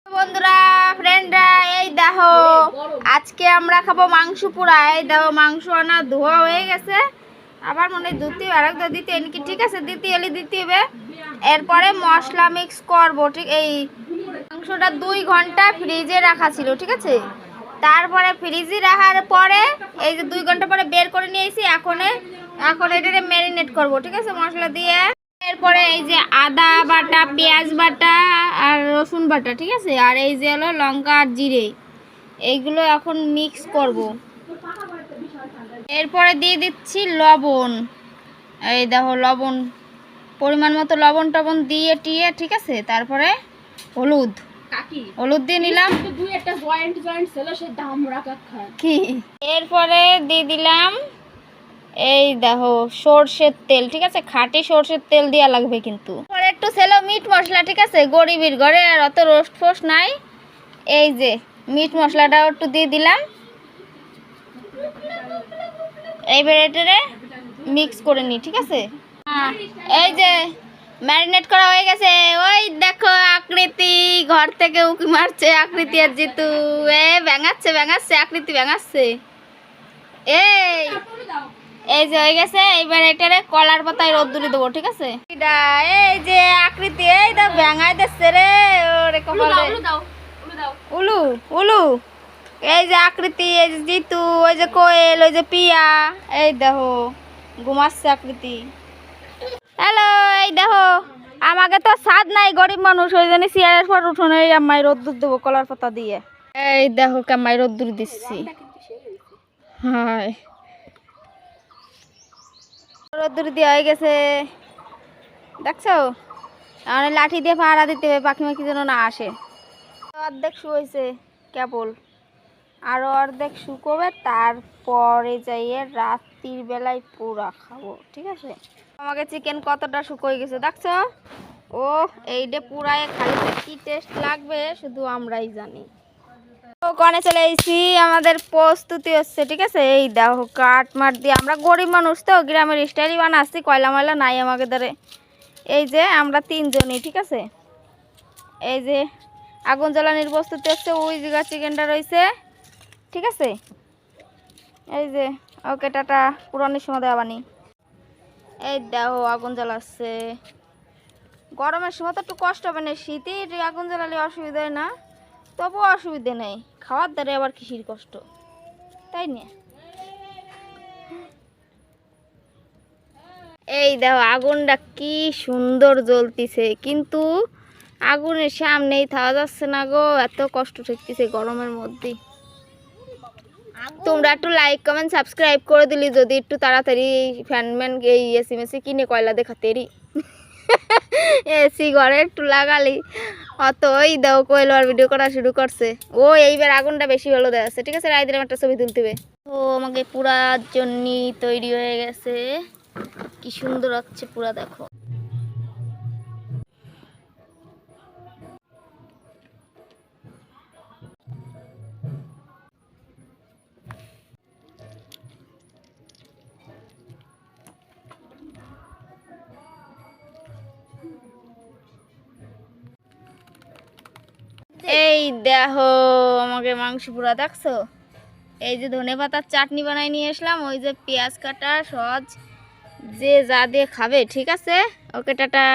বন্ধুরা ফ্রেন্ডরা এই দেখো আজকে আমরা খাবো মাংস পোড়া। এই দেখো মাংস আনা ধোয়া হয়ে গেছে, আবার মনে হয় ধুতে আরেক দিতে নাকি, ঠিক আছে দিতে এলে দিতে হবে। এরপরে মশলা মিক্স করবো। ঠিক এই মাংসটা 2 ঘন্টা ফ্রিজে রাখা ছিল, ঠিক আছে। তারপরে ফ্রিজে রাখার পরে এই যে 2 ঘন্টা পরে বের করে নিয়ে এসেছি। এখন এটা ম্যারিনেট করবো, ঠিক আছে, মশলা দিয়ে। এরপরে এই যে আদা বাটা, পেঁয়াজ বাটা আর রসুন বাটা, ঠিক আছে, আর এই যে হলো লঙ্কা আর জিরে, এইগুলো এখন মিক্স করব। এরপরে দিয়ে দিচ্ছি লবণ। এই দেখো লবণ, পরিমাণ মতো লবণ টবণ দিয়ে টিয়ে, ঠিক আছে। তারপরে হলুদ দিয়ে নিলাম। কি এরপরে দিয়ে দিলাম এই দেখো সর্ষের তেল, ঠিক আছে, খাঁটি সর্ষের তেল দেওয়া লাগবে কিন্তু। পরে একটু ছেলে মিট মশলা, ঠিক আছে, গরিবের ঘরে আর অত রোস্ট ফোস্ট নাই। এই যে মিট মশলাটাও একটু দিয়ে দিলাম। এইবার এটারে মিক্স করে নিই, ঠিক আছে। এই যে ম্যারিনেট করা হয়ে গেছে। ওই দেখো আকৃতি ঘর থেকে উকি মারছে, আকৃতি আর জিতু ব্যাঙাচ্ছে আকৃতি ব্যাঙাচ্ছে। এই যে হয়ে গেছে। এইবার এটারে কলার পাতায় রোদ্দুরে দেবো, ঠিক আছে। এই যে আকৃতি এই দাও ব্যাঙাই দিচ্ছে রে, ওরে কপালে উলু উলু। এই যে আকৃতি, এই যে জিতু, ওই যে কোয়েল, ওই যে পিয়া, এই দেখো ঘুমাচ্ছে আকৃতি। হ্যালো, এই দেখো আমাকে তো স্বাদ নাই, গরিব মানুষ, ওই জন্য চেয়ারের পর উঠোন এই আম্মাই রোদ্দুর দেবো কলার পাতা দিয়ে। এই দেখো কাম্মাই রোদ্দুর দিচ্ছি। হ্যাঁ রোদ্দুর দিয়ে হয়ে গেছে, দেখছো। আমার লাঠি দিয়ে পাহারা দিতে হবে, পাখি মাখি যেন না আসে। অর্ধেক শুয়েছে কেবল, আরও অর্ধেক শুকোবে, তারপরে যাইয়ে রাত্রির বেলায় পুরা খাবো, ঠিক আছে। আমাকে চিকেন কতটা শুকোয় গেছে দেখছো। ও এইটা পুরায় খালি কি টেস্ট লাগবে শুধু আমরাই জানি। ওখানে চলে এসেছি, আমাদের প্রস্তুতি হচ্ছে, ঠিক আছে। এই দেখো কাঠ মাঠ দিয়ে, আমরা গরিব মানুষ তো গ্রামের স্টাইলই বানাচ্ছি, কয়লা ময়লা নাই আমাকে ধরে। এই যে আমরা 3 জনই, ঠিক আছে। এই যে আগুন জ্বালানির প্রস্তুতি হচ্ছে, ওই জায়গা চিকেনটা রয়েছে, ঠিক আছে। এই যে ওকে টাটা, পুরানোর সময় দেওয়ানি। এই দেখো আগুন জ্বালাচ্ছে। গরমের সময় তো একটু কষ্ট হবে না, শীতে আগুন জ্বালালে অসুবিধা হয় না, তবু অসুবিধে নেই, খাওয়ার দ্বারা আবার কিসির কষ্ট, তাই না। এই দেখো আগুনটা কি সুন্দর জ্বলতিছে, কিন্তু আগুনের সামনেই থাকা যাচ্ছে না গো, এত কষ্ট ঠেকতেছে গরমের মধ্যে। তোমরা একটু লাইক কমেন্ট সাবস্ক্রাইব করে দিলি যদি একটু তাড়াতাড়ি ফ্যানম্যান এই এসি মেসি কিনে কয়লা দেখাতেরি এসি ঘরে একটু লাগালি অত। ওই দাও কোয়েল আর ভিডিও করা শুরু করছে। ও এইবার আগুনটা বেশি ভালো দেখাচ্ছে, ঠিক আছে। রাইদের একটা ছবি তুলতে হবে। ও আমাকে পুরার জন্য তৈরি হয়ে গেছে, কি সুন্দর হচ্ছে পুরা, দেখো। এই দেখো আমাকে মাংস পুরা দেখছো। এই যে ধনেপাতার চাটনি বানাই নিয়ে আসলাম, ওই যে পেঁয়াজ কাটা সস, যে যা দিয়ে খাবে, ঠিক আছে। ওকে টাটা।